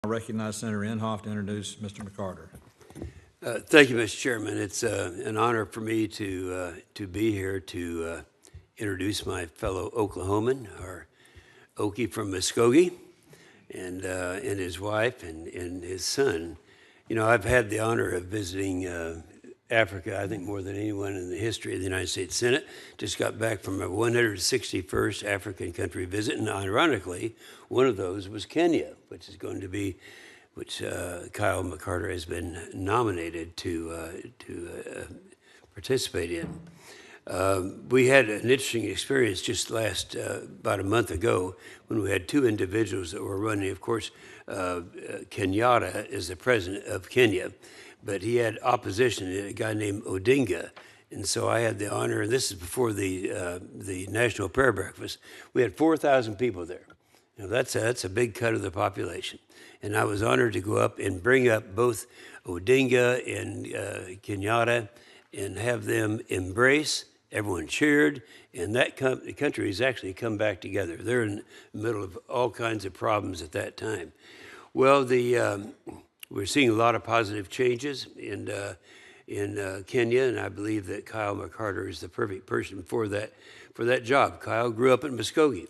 recognize Senator Inhofe to introduce Mr. McCarter. Thank you, Mr. Chairman. It's an honor for me to be here to introduce my fellow Oklahoman, our Okie from Muskogee, and his wife and his son. You know, I've had the honor of visiting Africa, I think more than anyone in the history of the United States Senate. Just got back from a 161st African country visit, and ironically, one of those was Kenya, which Kyle McCarter has been nominated to participate in. We had an interesting experience just about a month ago when we had two individuals that were running. Of course, Kenyatta is the president of Kenya, but he had opposition, a guy named Odinga. And so I had the honor, and this is before the National Prayer Breakfast, we had 4,000 people there. You know, that's a big cut of the population. And I was honored to go up and bring up both Odinga and Kenyatta and have them embrace. Everyone cheered, and the country has actually come back together. They're in the middle of all kinds of problems at that time. Well, we're seeing a lot of positive changes in Kenya, and I believe that Kyle McCarter is the perfect person for that job. Kyle grew up in Muskogee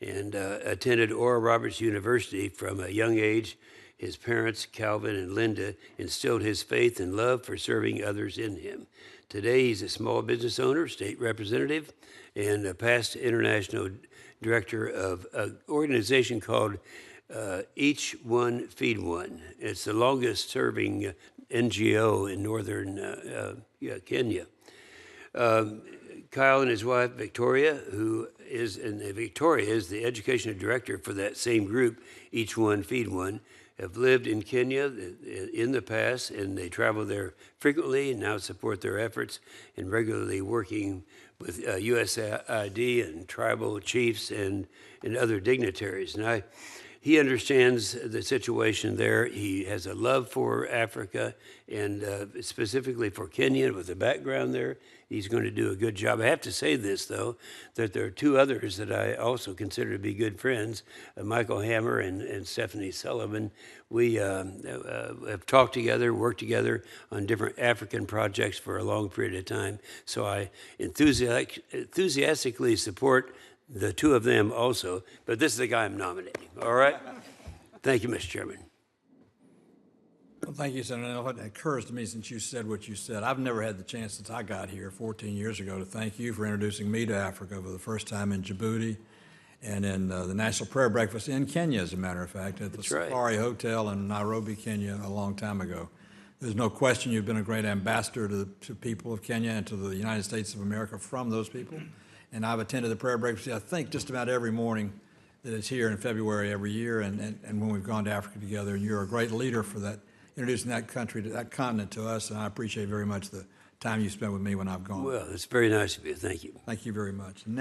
and attended Oral Roberts University from a young age. His parents, Calvin and Linda, instilled his faith and love for serving others in him. Today, he's a small business owner, state representative, and a past international director of an organization called Each One Feed One. It's the longest serving NGO in northern Kenya. Kyle and his wife, Victoria, Victoria is the educational director for that same group, Each One Feed One, have lived in Kenya in the past, and they travel there frequently and now support their efforts in regularly working with USAID and tribal chiefs and other dignitaries. Now, he understands the situation there. He has a love for Africa and specifically for Kenya with a background there. He's going to do a good job. I have to say this, though, that there are two others that I also consider to be good friends, Michael Hammer and Stephanie Sullivan. We have talked together, worked together on different African projects for a long period of time. So I enthusiastically support the two of them also, but this is the guy I'm nominating, all right? Thank you, Mr. Chairman. Well, thank you, Senator. It occurs to me since you said what you said, I've never had the chance since I got here 14 years ago to thank you for introducing me to Africa for the first time in Djibouti and in the National Prayer Breakfast in Kenya, as a matter of fact, at the Safari Hotel in Nairobi, Kenya, a long time ago. There's no question you've been a great ambassador to people of Kenya and to the United States of America from those people. And I've attended the prayer breakfast, I think, just about every morning that it's here in February every year, and when we've gone to Africa together. And you're a great leader for that, introducing that country, to that continent to us, and I appreciate very much the time you spent with me when I've gone. Well, it's very nice of you. Thank you. Thank you very much. Now